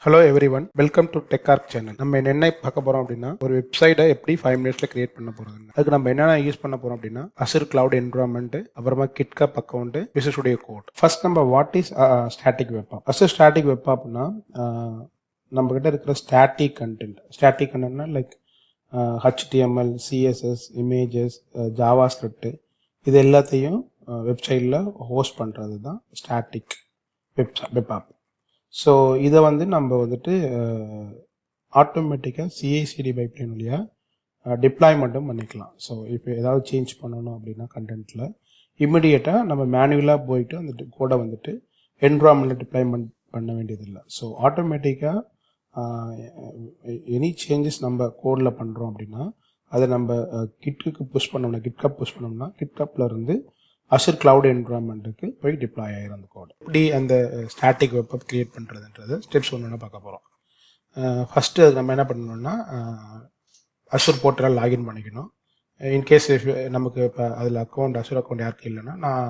Hello everyone, welcome to tech channel. நம்ம என்ன பார்க்க போறோம் அப்படின்னா, ஒரு வெப்சைட்டை எப்படி 5 மினிட்ஸ்ல கிரியேட் பண்ண போறோம். அதுக்கு நம்ம என்னென்ன யூஸ் பண்ண போறோம் அப்படின்னா, Azure Cloud Environment, அப்புறமா GitHub account, Visual Studio Code. First நம்ம what is static web app. Azure static web ஆப்னா நம்ம கிட்ட இருக்கிற ஸ்டாட்டிக் கண்டென்ட்னா like HTML, CSS, images, JavaScript, இது எல்லாத்தையும் வெப்சைட்டில் ஹோஸ்ட் பண்ணுறது தான் ஸ்டாட்டிக் வெப் ஆப். ஸோ இதை வந்து நம்ம வந்துட்டு ஆட்டோமேட்டிக்காக சிஐசிடி பைப்லைன் வழியாக டிப்ளாய்மெண்ட்டும் பண்ணிக்கலாம். ஸோ இப்போ ஏதாவது சேஞ்ச் பண்ணணும் அப்படின்னா கண்டென்ட்டில் இமிடியேட்டாக நம்ம மேனுவலாக போயிட்டு அந்த கோடை வந்துட்டு என்விரான்மெண்ட்டில் டிப்ளாய்மெண்ட் பண்ண வேண்டியதில்லை. ஸோ ஆட்டோமேட்டிக்காக எனி சேஞ்சஸ் நம்ம கோடில் பண்ணுறோம் அப்படின்னா அதை நம்ம கிட்க்கு புஷ் பண்ணோம்னா கிட்கப்பில் இருந்து Azure Cloud Environmentக்கு போய் டிப்ளாய் ஆகிடும் அந்த கோட். எப்படி அந்த ஸ்டாட்டிக் வெப் ஆப் கிரியேட் பண்ணுறதுன்றது ஸ்டெப்ஸ் ஒன்று பார்க்க போகிறோம். ஃபஸ்ட்டு அது நம்ம என்ன பண்ணணும்னா Azure போர்ட்டலில் லாகின் பண்ணிக்கணும். இன்கேஸ் நமக்கு இப்போ அதில் Azure அக்கௌண்ட் யாருக்கு இல்லைன்னா நான்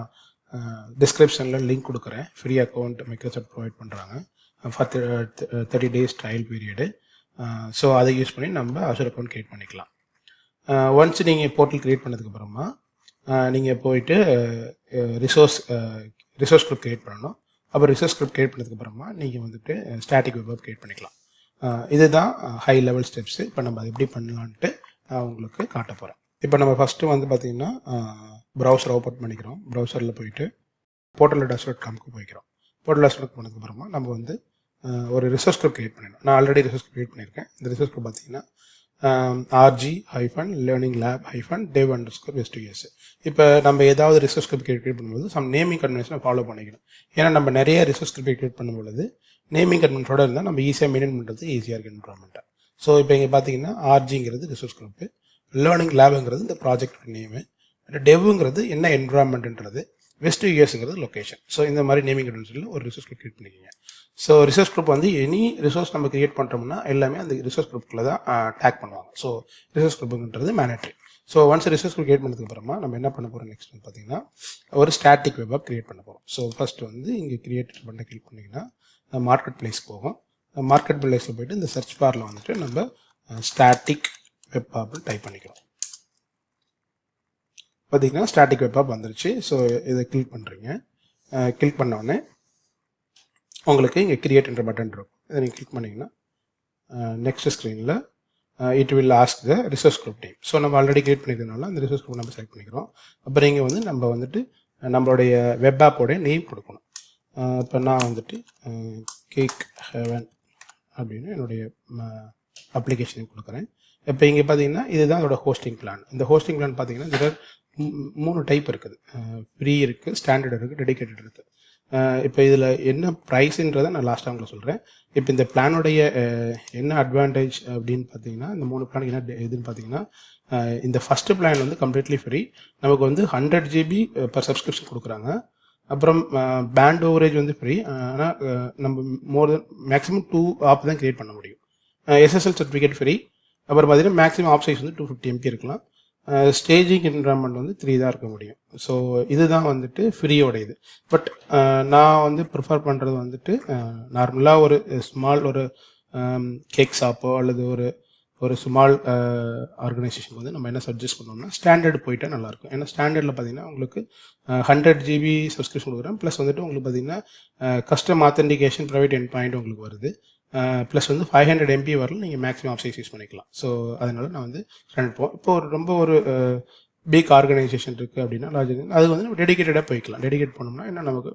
டிஸ்கிரிப்ஷனில் லிங்க் கொடுக்குறேன். ஃப்ரீ அக்கௌண்ட் மைக்ரோசாஃப்ட் ப்ரொவைட் பண்ணுறாங்க for 30 days trial period. So அதை யூஸ் பண்ணி நம்ம Azure அக்கௌண்ட் கிரியேட் பண்ணிக்கலாம். ஒன்ஸ் நீங்கள் போர்ட்டல் கிரியேட் பண்ணதுக்கப்புறமா நீங்கள் போயிட்டு ரிசோர்ஸ் ஸ்கிரிப்ட் கிரியேட் பண்ணணும். அப்போ ரிசோர்ஸ் ஸ்கிரிப்ட் கிரியேட் பண்ணதுக்கப்புறமா நீங்கள் வந்துட்டு ஸ்டாட்டிக் வெப் ஆப் கிரியேட் பண்ணிக்கலாம். இதுதான் ஹை லெவல் ஸ்டெப்ஸு. இப்போ நம்ம அது எப்படி பண்ணலான்ட்டு நான் உங்களுக்கு காட்ட போகிறேன். இப்போ நம்ம ஃபஸ்ட்டு வந்து பார்த்திங்கன்னா ப்ரௌசர் ஓப்பன் பண்ணிக்கிறோம். ப்ரௌசரில் போயிட்டு portal.azure.com போய்க்கிறோம். portal.azure பண்ணதுக்கப்புறமா நம்ம வந்து ஒரு ரிசோர்ஸ் ஸ்கிரிப்ட் கிரியேட் பண்ணிடணும். நான் ஆல்ரெடி ரிசோர்ஸ் கிரியேட் பண்ணியிருக்கேன். இந்த ரிசோர்ஸ் ஸ்கிரிப்ட் பார்த்தீங்கன்னா RG-learning-lab-dev_vest2s. இப்போ நம்ம ஏதாவது ரிசோர்ஸ் ஸ்கிரிப்ட் கிரியேட் பண்ணும்போது சம் நேமிங் கன்வென்ஷனை ஃபாலோ பண்ணிக்கணும். ஏன்னா நம்ம நிறைய ரிசோர்ஸ் ஸ்கிரிப்ட் கிரியேட் பண்ணும்பொழுது நேமிங் கன்வென்ஷனோட இருந்தால் நம்ம ஈஸியாக மெயின்டைன் பண்ணுறது ஈஸியாக இருக்குது என்விரான்மெண்ட்டாக. ஸோ இப்போ இங்கே பார்த்தீங்கன்னா RGங்கிறது ரிசோர்ஸ் ஸ்கிரிப்ட், லேர்னிங் லேபுங்கிறது இந்த ப்ராஜெக்ட் நேமு, டெவ்ங்கிறது என்ன என்விரான்மெண்ட்ன்றது, Vest2usங்கிறது லொக்கேஷன். ஸோ இந்த மாதிரி நேமிங் கன்வென்ஷனில் ஒரு ரிசோர்ஸ் கிரியேட் பண்ணிக்கிங்க. ஸோ ரிசோர்ஸ் குரூப் வந்து எனி ரிசோர்ஸ் நம்ம கிரியேட் பண்ணுறோம்னா எல்லாமே அந்த ரிசோர்ஸ் குரூப்புக்குள்ள தான் டேக் பண்ணுவாங்க. ஸோ ரிசோர்ஸ் குரூப்புன்றது mandatory. So once resource group create பண்ணதுக்கு அப்புறமா நம்ம என்ன பண்ண போகிறோம் நெக்ஸ்ட் வந்து பார்த்தீங்கன்னா ஒரு ஸ்டாட்டிக் வெப் ஆப் கிரியேட் பண்ண போகிறோம். ஸோ ஃபர்ஸ்ட் வந்து இங்கே கிரியேட் பண்ண கிளிக் பண்ணிங்கன்னா மார்க்கெட் பிளேஸ் போகும். மார்க்கெட் பிளேஸில் போயிட்டு இந்த சர்ச் பாரில் வந்துட்டு நம்ம ஸ்டாட்டிக் வெப் ஆப்னு டைப் பண்ணிக்கிறோம். பார்த்தீங்கன்னா ஸ்டாட்டிக் வெப் ஆப் வந்துருச்சு. ஸோ இதை கிளிக் பண்ணுறீங்க. கிளிக் பண்ணோடனே உங்களுக்கு இங்கே கிரியேட்ன்ற பட்டன் இருக்கும். இதை நீங்கள் கிளிக் பண்ணிங்கன்னா நெக்ஸ்ட் ஸ்க்ரீனில் it will ask the resource group name. So நம்ம ஆல்ரெடி கிரியேட் பண்ணிக்கிறதுனால அந்த ரிசோர்ஸ் குரூப் நம்ம செலக்ட் பண்ணிக்கிறோம். அப்புறம் இங்கே வந்து நம்ம வந்துட்டு நம்மளுடைய வெப் ஆப்போடைய நேம் கொடுக்கணும். இப்போ நான் வந்துட்டு கேக் ஹெவன் அப்படின்னு என்னுடைய அப்ளிகேஷன் கொடுக்குறேன். இப்போ இங்கே பார்த்தீங்கன்னா இதுதான் அதோட ஹோஸ்டிங் பிளான். இந்த ஹோஸ்டிங் பிளான் பார்த்தீங்கன்னா இதில் 3 டைப் இருக்குது. ஃப்ரீ இருக்குது, ஸ்டாண்டர்ட் இருக்குது, டெடிகேட்டட் இருக்குது. இப்போ இதில் என்ன ப்ரைஸுன்றதை நான் லாஸ்ட்டாக உங்களுக்கு சொல்கிறேன். இப்போ இந்த பிளானுடைய என்ன அட்வான்டேஜ் அப்படின்னு பார்த்தீங்கன்னா இந்த 3 பிளானுக்கு என்ன இதுன்னு பார்த்தீங்கன்னா இந்த ஃபஸ்ட்டு பிளான் வந்து கம்ப்ளீட்லி ஃப்ரீ. நமக்கு வந்து 100 GB பர் சப்ஸ்கிரிப்ஷன் கொடுக்குறாங்க. அப்புறம் பேண்ட் ஓவரேஜ் வந்து ஃப்ரீ. ஆனால் நம்ம மேக்ஸிமம் 2 ஆப் தான் கிரியேட் பண்ண முடியும். SSL certificate free. அப்புறம் பார்த்தீங்கன்னா மேக்ஸிமம் ஆப் சைஸ் வந்து 250 MB இருக்கலாம். ஸ்டேஜிங் என்விரான்மெண்ட் வந்து 3 தான் இருக்க முடியும். ஸோ இதுதான் வந்துட்டு ஃப்ரீயோட இது. பட் நான் வந்து ப்ரிஃபர் பண்ணுறது வந்துட்டு நார்மலாக ஒரு ஸ்மால் ஒரு கேக் ஷாப்போ அல்லது ஒரு ஸ்மால் ஆர்கனைசேஷனுக்கு வந்து நம்ம என்ன சஜஸ்ட் பண்ணோம்னா ஸ்டாண்டர்டு போயிட்டால் நல்லாயிருக்கும். ஏன்னா ஸ்டாண்டர்டில் பார்த்தீங்கன்னா உங்களுக்கு 100 GB சப்ஸ்கிரிப்ஷன் கொடுக்குறேன். ப்ளஸ் வந்துட்டு உங்களுக்கு பார்த்தீங்கன்னா custom authentication private end point உங்களுக்கு வருது. ப்ளஸ் வந்து 500 MB வரலாம். நீங்கள் மேக்ஸிமம் ஆப் சைஸ் யூஸ் பண்ணிக்கலாம். ஸோ அதனால் நான் வந்து ஸ்டாண்டர்ட் போவோம். இப்போ ரொம்ப ஒரு பிக் ஆர்கனைசேஷன் இருக்குது அப்படின்னா அது வந்து நம்ம டெடிகேட்டடாக போய்க்கலாம். டெடிகேட் பண்ணோம்னா என்ன நமக்கு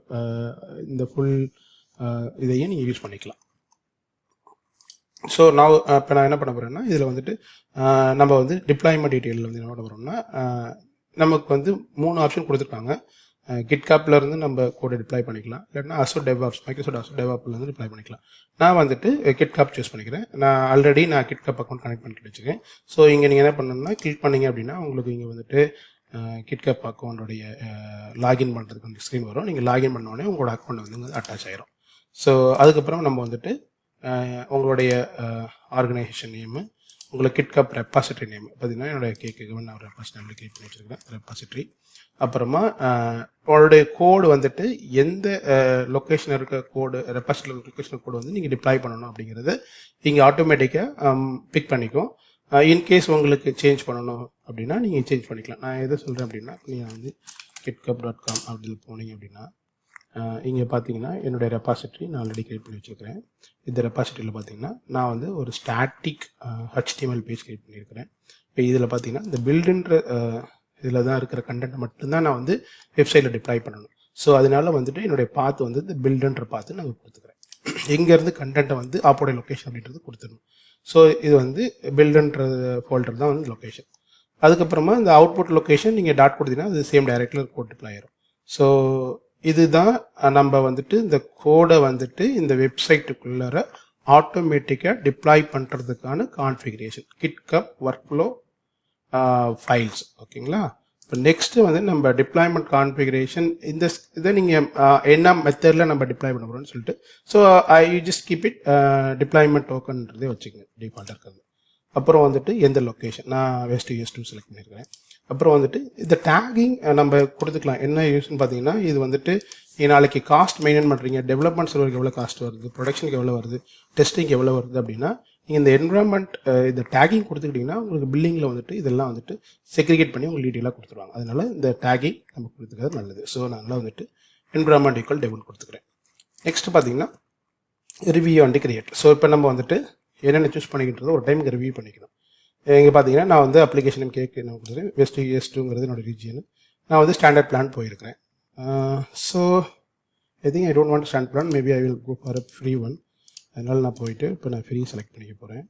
இந்த ஃபுல் இதையும் நீங்கள் யூஸ் பண்ணிக்கலாம். ஸோ நான் இப்போ நான் என்ன பண்ண போகிறேன்னா இதில் வந்துட்டு நம்ம வந்து டிப்ளாய்மெண்ட் டீட்டெயிலில் வந்து என்ன பண்ண போகிறோம்னா நமக்கு வந்து 3 ஆப்ஷன் கொடுத்துருக்காங்க. கிட்காப்ல இருந்து நம்ம கோடை டிப்ளாய் பண்ணிக்கலாம், இல்லைன்னா Azure DevOps, Microsoft Azure DevOps இருந்து டிப்ளாய் பண்ணிக்கலாம். நான் வந்துட்டு கிட்காப் சூஸ் பண்ணிக்கிறேன். நான் கிட்காப் அக்கௌண்ட் கனெக்ட் பண்ணிட்டு வச்சுருக்கேன். ஸோ இங்கே நீங்கள் என்ன பண்ணணும்னா கிளிக் பண்ணிங்க அப்படின்னா உங்களுக்கு இங்கே வந்துட்டு கிட்காப் அக்கௌண்ட்டுடைய லாகின் பண்ணுறதுக்கு ஸ்க்ரீன் வரும். நீங்கள் லாகின் பண்ணோடனே உங்களோட அக்கௌண்ட் வந்து அட்டாச் ஆகிரும். ஸோ அதுக்கப்புறம் நம்ம வந்துட்டு உங்களுடைய ஆர்கனைசேஷன் நேமு, உங்களுக்கு கிட்கப் ரெப்பாசிட்டரி நேம் பார்த்தீங்கன்னா என்னோட கேக்கு நான் ஒரு ரெப்பாசிட்டரி கிரியேட் பண்ணி வச்சுருக்கேன் ரெப்பாசிட்டரி. அப்புறமா உங்களுடைய கோடு வந்துட்டு எந்த லொக்கேஷன் இருக்க கோடு ரெப்பாசிட்டரி லொக்கேஷன் கோடு வந்து நீங்கள் டிப்ளாய் பண்ணணும் அப்படிங்கிறது இங்கே ஆட்டோமேட்டிக்காக பிக் பண்ணிக்கும். இன்கேஸ் உங்களுக்கு சேஞ்ச் பண்ணணும் அப்படின்னா நீங்கள் சேஞ்ச் பண்ணிக்கலாம். நான் எதை சொல்கிறேன் அப்படின்னா நீங்கள் வந்து kitcup.com அப்படின்னு போனீங்க அப்படின்னா இங்கே பார்த்தீங்கன்னா என்னுடைய ரெப்பாசிட்டரி நான் ஆல்ரெடி கிரியேட் பண்ணி வச்சுருக்கிறேன். இந்த ரெப்பாசிட்டரியில் பார்த்தீங்கன்னா நான் வந்து ஒரு ஸ்டாட்டிக் HTML பேஜ் கிரியேட் பண்ணியிருக்கிறேன். இப்போ இதில் பார்த்தீங்கன்னா இந்த பில்டுன்ற இதில் தான் இருக்கிற கண்டென்ட் மட்டும்தான் நான் வந்து வெப்சைட்டில் டிப்ளாய் பண்ணணும். ஸோ அதனால வந்துட்டு என்னுடைய பாத்து வந்து இந்த பில்டுன்ற பார்த்து நான் கொடுத்துக்கிறேன். எங்கேருந்து கண்டென்ட்டை வந்து ஆப்போடைய லொக்கேஷன் அப்படின்றது கொடுத்துடணும். ஸோ இது வந்து பில்டுன்ற ஃபோல்டர் தான் வந்து லொக்கேஷன். அதுக்கப்புறமா இந்த அவுட்புட் லொக்கேஷன் நீங்கள் டாட் கொடுத்தீங்கன்னா அது சேம் டைரக்டில் கோட் டிப்ளை ஆயிரும். ஸோ இதுதான் நம்ம வந்துட்டு இந்த கோடை வந்துட்டு இந்த வெப்சைட்டுக்குள்ளார ஆட்டோமேட்டிக்காக டிப்ளாய் பண்ணுறதுக்கான கான்ஃபிகரேஷன் கிட்கப் ஒர்க்ஃப்ளோ ஃபைல்ஸ். ஓகேங்களா? இப்போ நெக்ஸ்ட்டு வந்து நம்ம டிப்ளாய்மெண்ட் கான்ஃபிகரேஷன் இந்த இதை நீங்கள் என்ன மெத்தடில் நம்ம டிப்ளாய் பண்ண போகிறோம்னு சொல்லிட்டு so I just keep it deployment டோக்கன்றதே வச்சுக்கோங்க டிஃபால்ட்டாக இருக்கிறது. அப்புறம் வந்துட்டு எந்த லொக்கேஷன் நான் வெஸ்ட் செலக்ட் பண்ணியிருக்கிறேன். அப்புறம் வந்துட்டு இந்த டேகிங் நம்ம கொடுத்துக்கலாம். என்ன யூஸ்ன்னு பார்த்தீங்கன்னா இது வந்துட்டு நாளைக்கு காஸ்ட் மெயின்டைன் பண்ணுறீங்க, டெவலப்மெண்ட் சர்வருக்கு எவ்வளோ காஸ்ட் வருது, ப்ரொடக்ஷனுக்கு எவ்வளோ வருது, டெஸ்டிங்க்கு எவ்வளோ வருது அப்படின்னா நீங்கள் இந்த என்வரான்மெண்ட் இந்த டேகிங் கொடுத்துக்கிட்டிங்கன்னா உங்களுக்கு பில்லிங்கில் வந்துட்டு இதெல்லாம் வந்துட்டு செக்ரிகேட் பண்ணி உங்களுக்கு டீட்டெயிலாக கொடுத்துருவாங்க. அதனால இந்த டேகிங் நம்ம கொடுத்துக்கிறது நல்லது. ஸோ நான் வந்துட்டு என்வரான்மெண்ட் ஈக்குவல் டெவலப் கொடுத்துக்கிறேன். நெக்ஸ்ட் பார்த்தீங்கன்னா ரிவ்யூ அண்ட் கிரியேட். ஸோ இப்போ நம்ம வந்துட்டு என்னென்ன சூஸ் பண்ணிக்கிட்டு ஒரு டைமுக்கு ரிவ்யூ பண்ணிக்கணும். இங்கே பார்த்தீங்கன்னா நான் வந்து அப்ளிகேஷன் கேட்க என்ன கொடுத்துருக்கேன் வெஸ்ட் US2ங்கிறது என்னோட ரீஜியன். நான் வந்து ஸ்டாண்டர்ட் பிளான் போயிருக்கிறேன். So I think I don't want standard plan, maybe I will go for a free one. அதனால் நான் போயிட்டு இப்போ நான் ஃப்ரீ செலக்ட் பண்ணிக்க போகிறேன்.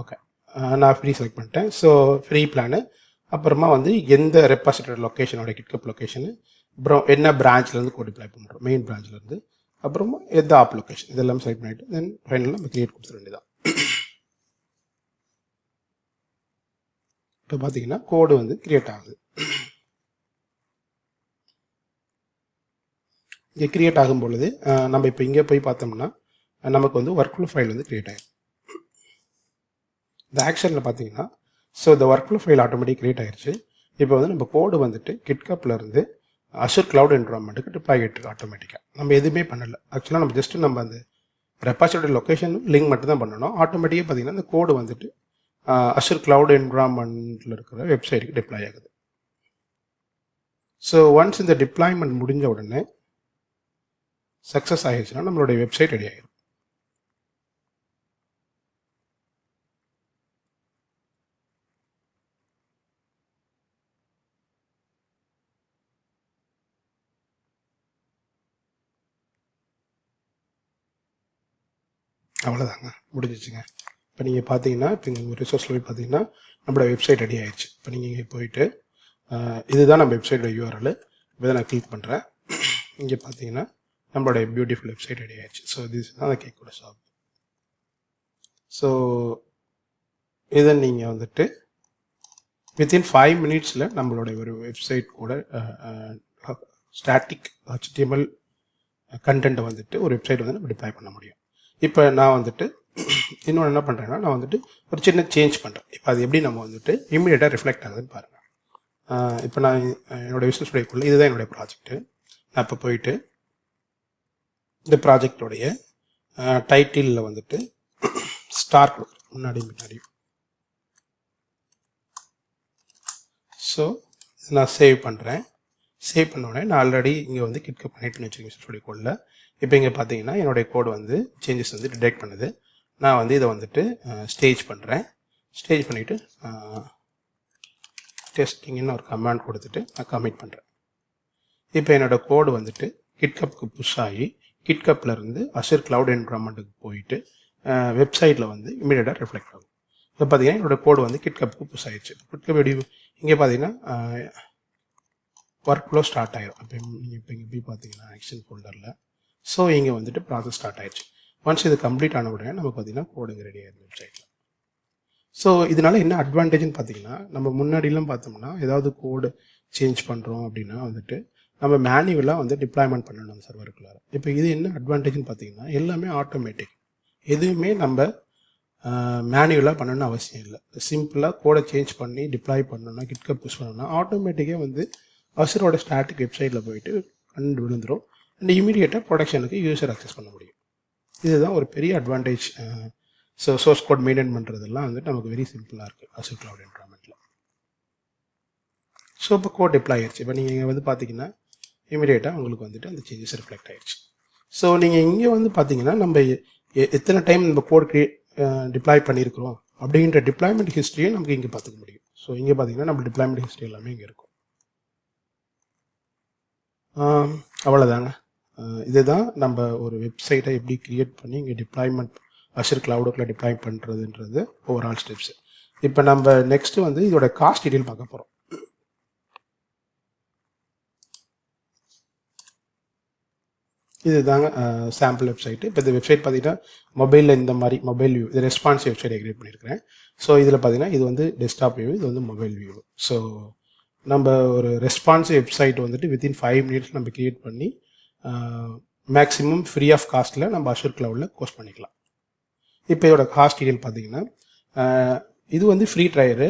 ஓகே, நான் ஃப்ரீ செலக்ட் பண்ணிட்டேன். So free plan. அப்புறமா வந்து எந்த ரெப்பாசிட்டரி லொக்கேஷனோட கிட்கப் லொக்கேஷனு, அப்புறம் என்ன பிரான்ச்லேருந்து கோட் டிப்ளாய் பண்ணுறோம் மெயின் பிரான்ச்லேருந்து, அப்புறமா எந்த ஆப் லொக்கேஷன் இதெல்லாம் செலக்ட் பண்ணிவிட்டு தென் ஃபைனலாக நம்ம கிரியேட் கொடுத்துட வேண்டியதான். இப்போ பார்த்தீங்கன்னா கோடு வந்து கிரியேட் ஆகுது. இங்கே கிரியேட் ஆகும் பொழுது நம்ம இப்போ இங்கே போய் பார்த்தோம்னா நமக்கு வந்து ஒர்க்ஃப்ளோ ஃபைல் வந்து கிரியேட் ஆகிடும். இந்த ஆக்ஷனில் பார்த்தீங்கன்னா ஸோ இந்த ஒர்க்ஃப்ளோ ஃபைல் ஆட்டோமேட்டிக் கிரியேட் ஆகிடுச்சு. இப்போ வந்து நம்ம கோடு வந்துட்டு கிட்கப்லேருந்து அஷூர் கிளவுட் என்வரான்மெண்ட்டுக்கு டிப்ளாய் ஆகிட்டு ஆட்டோமேட்டிக்காக. நம்ம எதுவுமே பண்ணலை. ஆக்சுவலாக நம்ம ஜஸ்ட்டு நம்ம அந்த ரெப்பாசிட்டரி லொக்கேஷன் லிங்க் மட்டும் தான் பண்ணணும். ஆட்டோமேட்டிக்காக பார்த்தீங்கன்னா இந்த கோடு வந்துட்டு அஷூர் கிளவுட் என்வரான்மெண்ட்டில் இருக்கிற வெப்சைட்டுக்கு டிப்ளாய் ஆகுது. ஸோ ஒன்ஸ் இந்த டிப்ளாய்மெண்ட் முடிஞ்ச உடனே சக்ஸஸ் ஆகிடுச்சுன்னா நம்மளுடைய வெப்சைட் ரெடி ஆகிடும். அவ்வளோதாங்க, முடிஞ்சிச்சுங்க. இப்போ நீங்கள் பார்த்தீங்கன்னா இப்போ இங்கே ரிசோர்ஸில் போய் பார்த்தீங்கன்னா நம்மளோட வெப்சைட் ரெடி ஆகிடுச்சு. இப்போ நீங்கள் இங்கே போயிட்டு இதுதான் நம்ம வெப்சைட்டோட URL. இப்போ நான் கிளிக் பண்ணுறேன். இங்கே பார்த்தீங்கன்னா நம்மளோட பியூட்டிஃபுல் வெப்சைட் ரெடி ஆகிடுச்சு. ஸோ திஸ் தான் அந்த கேக்கோட ஷாப். ஸோ இதை நீங்கள் வந்துட்டு வித்தின் 5 மினிட்ஸில் நம்மளோட ஒரு வெப்சைட் கூட ஸ்டாட்டிக் HTML கண்டென்ட்டை வந்துட்டு ஒரு வெப்சைட் வந்து நம்ம டிப்ளாய் பண்ண முடியும். இப்போ நான் வந்துட்டு இன்னொன்று என்ன பண்ணுறேன்னா நான் வந்துட்டு ஒரு சின்ன சேஞ்ச் பண்ணுறேன். இப்போ அது எப்படி நம்ம வந்துட்டு இமீடியட்டாக ரிஃப்ளெக்ட் ஆகுதுன்னு பாருங்கள். இப்போ நான் என்னோடய பிஸ்னஸ் உடையக்குள்ள இதுதான் என்னுடைய ப்ராஜெக்ட்டு. நான் இப்போ போயிட்டு இந்த ப்ராஜெக்டோடைய டைட்டிலில் வந்துட்டு ஸ்டார் கொடுக்குறேன் முன்னாடி. ஸோ நான் சேவ் பண்ணுறேன். சேவ் பண்ணோடனே நான் ஆல்ரெடி இங்கே வந்து கிட்கப் பண்ணிட்டுன்னு வச்சுருக்கேன் ஸ்டுடியோ கோடில். இப்போ இங்கே பார்த்தீங்கன்னா என்னுடைய கோடு வந்து சேஞ்சஸ் வந்து டிடெக்ட் பண்ணுது. நான் வந்து இதை வந்துட்டு ஸ்டேஜ் பண்ணுறேன். ஸ்டேஜ் பண்ணிவிட்டு டெஸ்டிங்னு ஒரு கமாண்ட் கொடுத்துட்டு நான் கமிட் பண்ணுறேன். இப்போ என்னோடய கோடு வந்துட்டு கிட்கப்புக்கு புஷ் ஆகி கிட்கப்லேருந்து அஷூர் கிளவுட் என்வரான்மெண்ட்டுக்கு போயிட்டு வெப்சைட்டில் வந்து இமீடியட்டாக ரிஃப்ளெக்ட் ஆகும். இப்போ பார்த்தீங்கன்னா என்னோடய கோடு வந்து கிட்கப்புக்கு புஷ் ஆகிடுச்சு. கிட்கப் எப்படி இங்கே பார்த்தீங்கன்னா ஒர்க் ஃப்ளோ ஸ்டார்ட் ஆகிடும். அப்போ நீங்கள் இப்போ இங்கே போய் பார்த்தீங்கன்னா ஆக்ஷன் ஃபோல்டரில் ஸோ இங்கே வந்துட்டு ப்ராசஸ் ஸ்டார்ட் ஆகிடுச்சு. ஒன்ஸ் இது கம்ப்ளீட் ஆன உடனே நமக்கு பார்த்தீங்கன்னா கோடுங்க ரெடி ஆகிடும் வெப்சைட்டில். ஸோ இதனால் என்ன அட்வான்டேஜ்னு பார்த்தீங்கன்னா நம்ம முன்னாடிலாம் பார்த்தோம்னா ஏதாவது கோடு சேஞ்ச் பண்ணுறோம் அப்படின்னா வந்துட்டு நம்ம மேனுவலாக வந்து டிப்ளாய்மெண்ட் பண்ணணும் சர்வருக்குள்ளார. இப்போ இது என்ன அட்வான்டேஜ்னு பார்த்தீங்கன்னா எல்லாமே ஆட்டோமேட்டிக். எதுவுமே நம்ம மேனுவலாக பண்ணணும்னு அவசியம் இல்லை. சிம்பிளாக கோடை சேஞ்ச் பண்ணி டிப்ளாய் பண்ணணும்னா கிட்கப் புஷ் பண்ணணும்னா ஆட்டோமேட்டிக்காக வந்து அசரோட ஸ்டாட்டிக் வெப்சைட்டில் போயிட்டு கண்டு விழுந்துடும். அண்ட் இமீடியட்டாக ப்ரொடக்ஷனுக்கு யூசர் அக்சஸ் பண்ண முடியும். இதுதான் ஒரு பெரிய advantage. So source code maintain பண்ணுறதெல்லாம் வந்துட்டு நமக்கு வெரி சிம்பிளாக இருக்குது அசர் கிளவுட் என்வரான்மெண்ட்டில். ஸோ இப்போ கோட் டிப்ளாய் ஆயிடுச்சு. இப்போ நீங்கள் வந்து பார்த்தீங்கன்னா இமீடியட்டாக உங்களுக்கு வந்துட்டு அந்த சேஞ்சஸ் ரிஃப்ளெக்ட் ஆயிடுச்சு. ஸோ நீங்கள் இங்கே வந்து பார்த்தீங்கன்னா நம்ம எத்தனை டைம் நம்ம கோட் டிப்ளாய் பண்ணியிருக்கிறோம் அப்படின்ற டிப்ளாய்மெண்ட் ஹிஸ்ட்ரியை நமக்கு இங்கே பார்த்துக்க முடியும். ஸோ இங்கே பார்த்தீங்கன்னா நம்ம டிப்ளாய்மெண்ட் ஹிஸ்ட்ரி எல்லாமே இங்கே இருக்கும். அவ்வளோதாங்க. இதுதான் நம்ம ஒரு வெப்சைட்டை எப்படி க்ரியேட் பண்ணி இங்கே டிப்ளாய்மெண்ட் அஷர் கிளவுடுக்குள்ள டிப்ளாய் பண்ணுறதுன்றது ஓவரால் ஸ்டெப்ஸு. இப்போ நம்ம நெக்ஸ்ட்டு வந்து இதோட காஸ்ட் டீட்டெயில் பார்க்க போகிறோம். இது தாங்க சாம்பிள் வெப்சைட்டு. இப்போ இந்த வெப்சைட் பார்த்தீங்கன்னா மொபைலில் இந்த மாதிரி மொபைல் வியூ, இது ரெஸ்பான்சிவ் வெப்சைட் கிரியேட் பண்ணியிருக்கிறேன். ஸோ இதில் பார்த்தீங்கன்னா இது வந்து டெஸ்க்டாப் வியூ, இது வந்து மொபைல் வியூ. ஸோ நம்ம ஒரு ரெஸ்பான்சிவ் வெப்சைட் வந்துட்டு வித்தின் 5 minutes நம்ம கிரியேட் பண்ணி மேக்ஸிமம் ஃப்ரீ ஆஃப் காஸ்ட்டில் நம்ம அஷர் கிளவுடில் கோஸ்ட் பண்ணிக்கலாம். இப்போ இதோட காஸ்ட் டீட்டெயில் பார்த்தீங்கன்னா இது வந்து free dryer,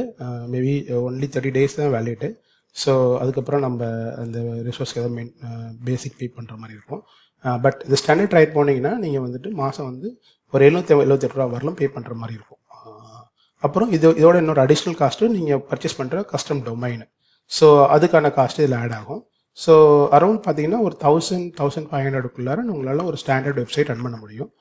maybe only 30 days தான் வேலிட்டு. ஸோ அதுக்கப்புறம் நம்ம அந்த ரிசோர்ஸ்க்கு ஏதாவது பேசிக் பே பண்ணுற மாதிரி இருக்கும். பட் இது ஸ்டாண்டர்ட் ட்ரையர் போனீங்கன்னா நீங்கள் வந்துட்டு மாதம் வந்து ஒரு 778 ரூபா வரலாம் பே பண்ணுற மாதிரி இருக்கும். அப்புறம் இதோட இன்னொரு அடிஷ்னல் காஸ்ட்டு நீங்கள் பர்ச்சேஸ் பண்ணுற கஸ்டம் டொமைனு. ஸோ அதுக்கான காஸ்ட்டு இதில் ஆட் ஆகும். ஸோ அரௌண்ட் பார்த்தீங்கன்னா ஒரு 1000-1500க்குள்ளார உங்களால் ஒரு ஸ்டாண்டர்ட் வெப்சைட் ரன் பண்ண முடியும்.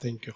தேங்க்யூ.